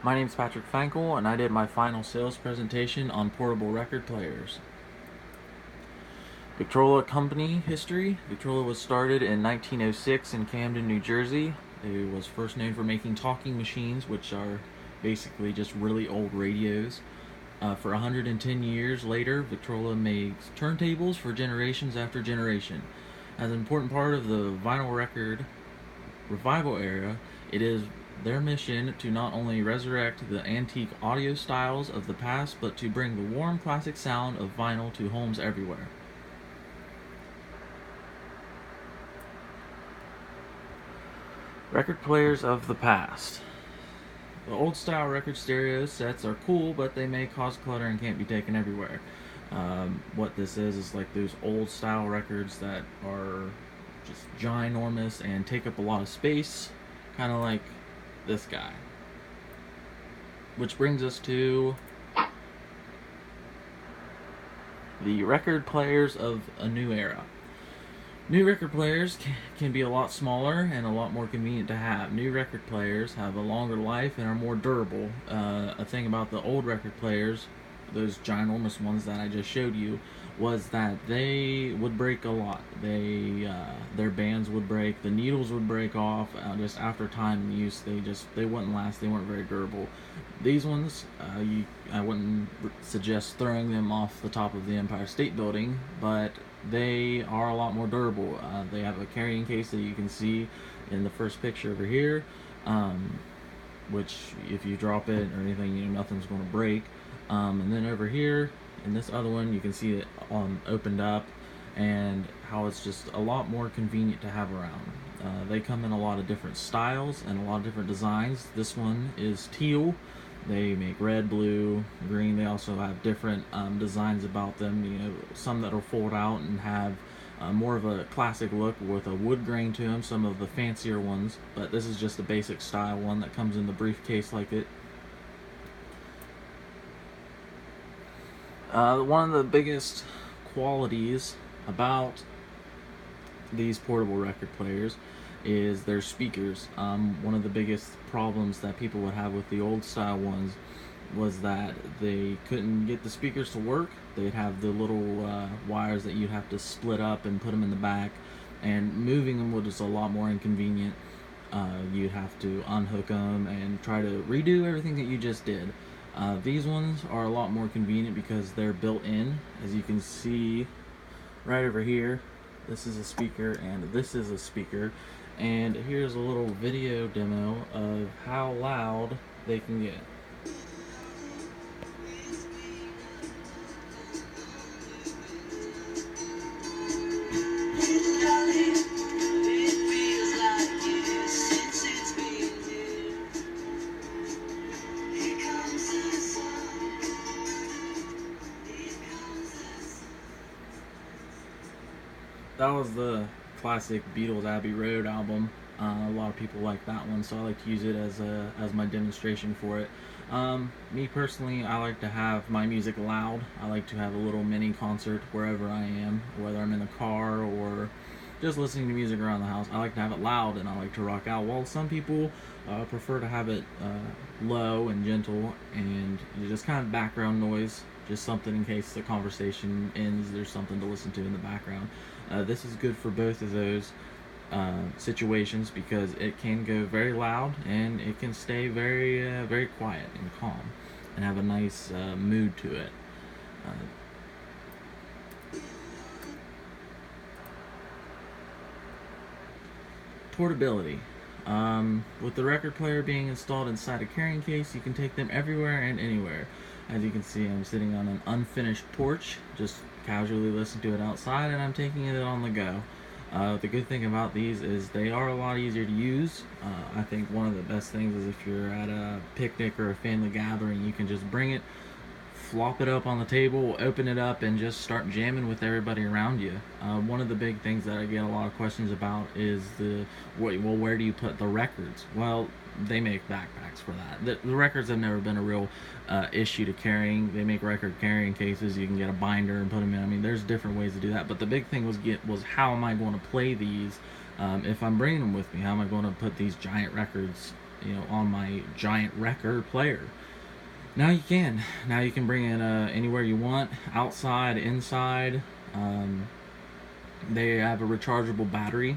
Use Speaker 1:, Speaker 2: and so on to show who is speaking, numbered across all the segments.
Speaker 1: My name is Patrick Fankel, and I did my final sales presentation on portable record players. Victrola Company history. Victrola was started in 1906 in Camden, New Jersey. It was first known for making talking machines, which are basically just really old radios. For 110 years later, Victrola makes turntables for generations after generation. As an important part of the vinyl record revival era, it is their mission to not only resurrect the antique audio styles of the past, but to bring the warm classic sound of vinyl to homes everywhere. Record players of the past. The old style record stereo sets are cool, but they may cause clutter and can't be taken everywhere. What this is like those old style records that are just ginormous and take up a lot of space, kind of like this guy. Which brings us to the record players of a new era. New record players can be a lot smaller and a lot more convenient to have. New record players have a longer life and are more durable. A thing about the old record players, those ginormous ones that I just showed you, was that they would break a lot. Their bands would break, the needles would break off just after time and use. They wouldn't last. They weren't very durable. These ones, I wouldn't suggest throwing them off the top of the Empire State Building, but they are a lot more durable. They have a carrying case that you can see in the first picture over here, which if you drop it or anything, nothing's going to break. And then over here in this other one, you can see it opened up, and how it's just a lot more convenient to have around. They come in a lot of different styles and a lot of different designs. This one is teal. They make red, blue, green. They also have different designs about them. Some that'll fold out and have more of a classic look with a wood grain to them. Some of the fancier ones, but this is just a basic style one that comes in the briefcase like it. One of the biggest qualities about these portable record players is their speakers. One of the biggest problems that people would have with the old style ones was that they couldn't get the speakers to work. They'd have the little wires that you'd have to split up and put them in the back, and moving them was a lot more inconvenient. You'd have to unhook them and try to redo everything that you just did. These ones are a lot more convenient because they're built in. As you can see right over here, this is a speaker and this is a speaker, and here's a little video demo of how loud they can get. That was the classic Beatles Abbey Road album. A lot of people like that one, so I like to use it as my demonstration for it. Me personally, I like to have my music loud. I like to have a little mini concert wherever I am, whether I'm in the car or just listening to music around the house. I like to have it loud and I like to rock out, while some people prefer to have it low and gentle and just kind of background noise, just something in case the conversation ends, there's something to listen to in the background. This is good for both of those situations because it can go very loud and it can stay very quiet and calm and have a nice mood to it. Portability. With the record player being installed inside a carrying case, you can take them everywhere and anywhere. As you can see, I'm sitting on an unfinished porch, just casually listening to it outside, and I'm taking it on the go. The good thing about these is they are a lot easier to use. I think one of the best things is if you're at a picnic or a family gathering, you can just bring it, flop it up on the table, open it up, and just start jamming with everybody around you. One of the big things that I get a lot of questions about is where do you put the records? Well, they make backpacks for that. The records have never been a real issue to carrying. They make record carrying cases. You can get a binder and put them in. I mean, there's different ways to do that. But the big thing was how am I going to play these if I'm bringing them with me? How am I going to put these giant records on my giant record player. Now you can. Now you can bring it anywhere you want, outside, inside. They have a rechargeable battery,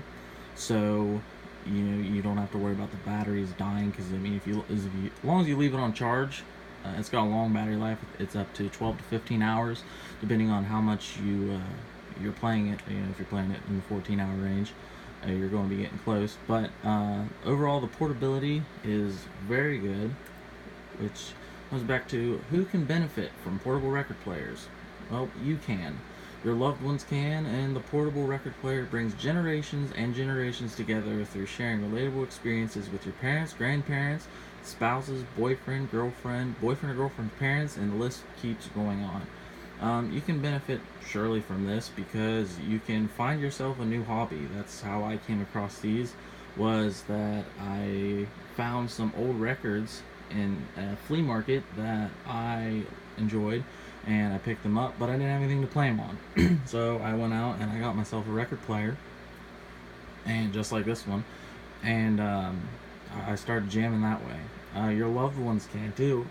Speaker 1: so you don't have to worry about the batteries dying. Because I mean, as long as you leave it on charge, it's got a long battery life. It's up to 12 to 15 hours, depending on how much you're playing it. If you're playing it in the 14-hour range, you're going to be getting close. But overall, the portability is very good, which comes back to who can benefit from portable record players. Well, you can. Your loved ones can, and the portable record player brings generations and generations together through sharing relatable experiences with your parents, grandparents, spouses, boyfriend, or girlfriend's parents, and the list keeps going on. You can benefit surely from this because you can find yourself a new hobby. That's how I came across these, was that I found some old records in a flea market that I enjoyed, and I picked them up, but I didn't have anything to play them on. So I went out and I got myself a record player, and just like this one, and I started jamming that way. Your loved ones can too,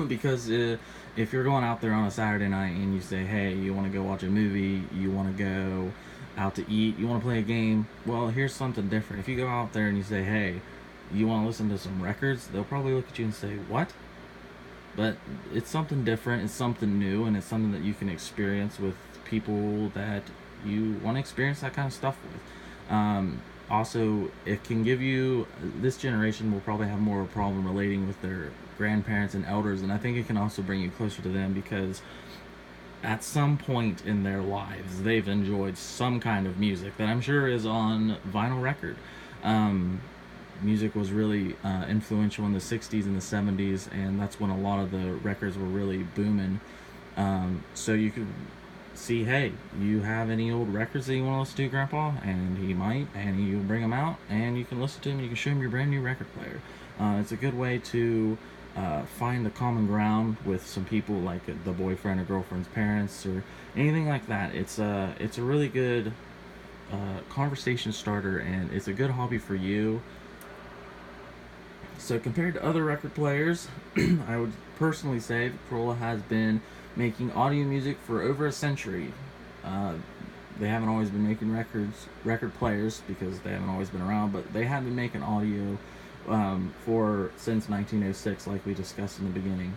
Speaker 1: because if you're going out there on a Saturday night and you say, hey, you want to go watch a movie, you want to go out to eat, you want to play a game, well, here's something different. If you go out there and you say, hey, you want to listen to some records, they'll probably look at you and say, what? But it's something different, it's something new, and it's something that you can experience with people that you want to experience that kind of stuff with. Also, it can give you, this generation will probably have more of a problem relating with their grandparents and elders, and I think it can also bring you closer to them because at some point in their lives they've enjoyed some kind of music that I'm sure is on vinyl record. Music was really influential in the 60s and the 70s, and that's when a lot of the records were really booming. So you could see, hey, you have any old records that you want to listen to, Grandpa? And he might, and you bring them out, and you can listen to them, and you can show him your brand new record player. It's a good way to find the common ground with some people, like the boyfriend or girlfriend's parents, or anything like that. It's a really good conversation starter, and it's a good hobby for you. So compared to other record players, I would personally say Victrola has been making audio music for over a century. They haven't always been making record players, because they haven't always been around, but they have been making audio since 1906, like we discussed in the beginning.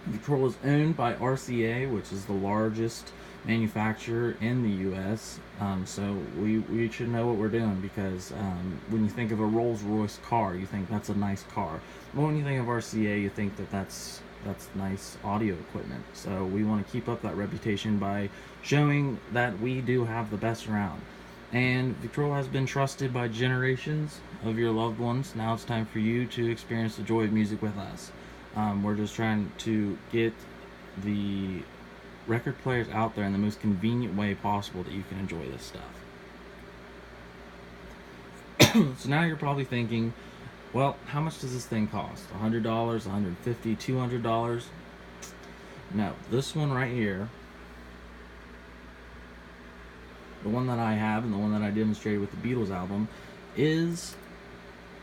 Speaker 1: Victrola is owned by RCA, which is the largest manufacturer in the U.S. So we should know what we're doing, because when you think of a Rolls-Royce car, you think that's a nice car. But when you think of RCA, you think that's nice audio equipment. So we want to keep up that reputation by showing that we do have the best around. And Victrola has been trusted by generations of your loved ones. Now it's time for you to experience the joy of music with us. We're just trying to get the record players out there in the most convenient way possible that you can enjoy this stuff. So now you're probably thinking, well, how much does this thing cost? $100, $150, $200? No, this one right here, the one that I have and the one that I demonstrated with the Beatles album, is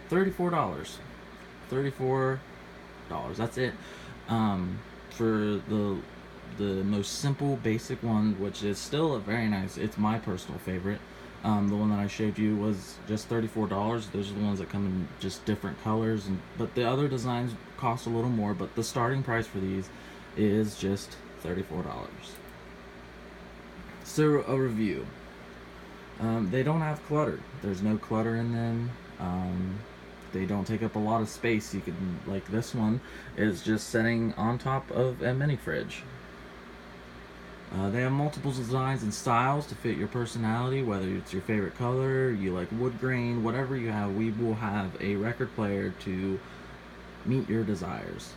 Speaker 1: $34. $34. That's it. For the most simple, basic one, which is still a very nice, it's my personal favorite. The one that I showed you was just $34. Those are the ones that come in just different colors, but the other designs cost a little more, but the starting price for these is just $34. So, a review. They don't have clutter. There's no clutter in them. They don't take up a lot of space. You can, like this one, is just sitting on top of a mini fridge. They have multiple designs and styles to fit your personality, whether it's your favorite color, you like wood grain, whatever you have, we will have a record player to meet your desires.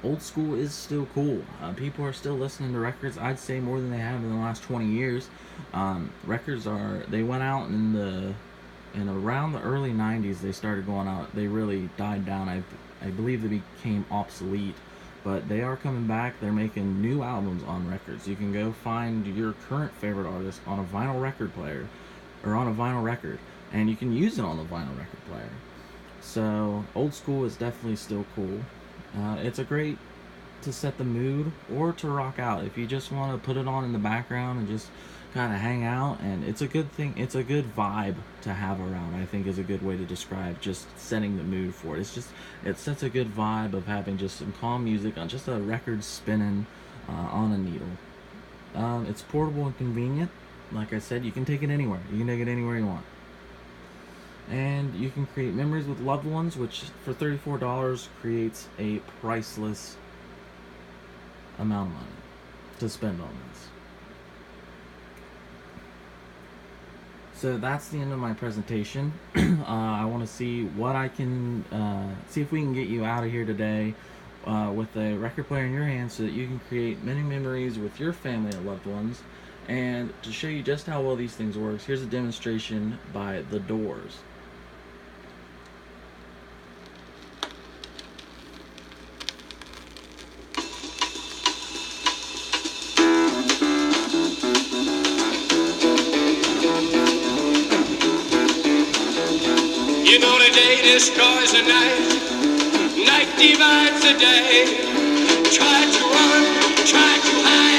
Speaker 1: Old school is still cool. People are still listening to records, I'd say more than they have in the last 20 years. They went out in around the early 90s, they started going out. They really died down. I believe they became obsolete. But they are coming back. They're making new albums on records. You can go find your current favorite artist on a vinyl record player, or on a vinyl record, and you can use it on the vinyl record player. So old school is definitely still cool. It's a great to set the mood or to rock out if you just want to put it on in the background and just kind of hang out. And it's a good thing, it's a good vibe to have around, I think, is a good way to describe just setting the mood for it. It sets a good vibe of having just some calm music on just a record spinning on a needle. It's portable and convenient. Like I said, you can take it anywhere, you can take it anywhere you want, and you can create memories with loved ones, which for $34 creates a priceless amount of money to spend on this. So that's the end of my presentation. I want to see what I can see if we can get you out of here today with a record player in your hand, so that you can create many memories with your family and loved ones. And to show you just how well these things work, here's a demonstration by The Doors.
Speaker 2: You know the day destroys the night, night divides the day. Try to run, try to hide.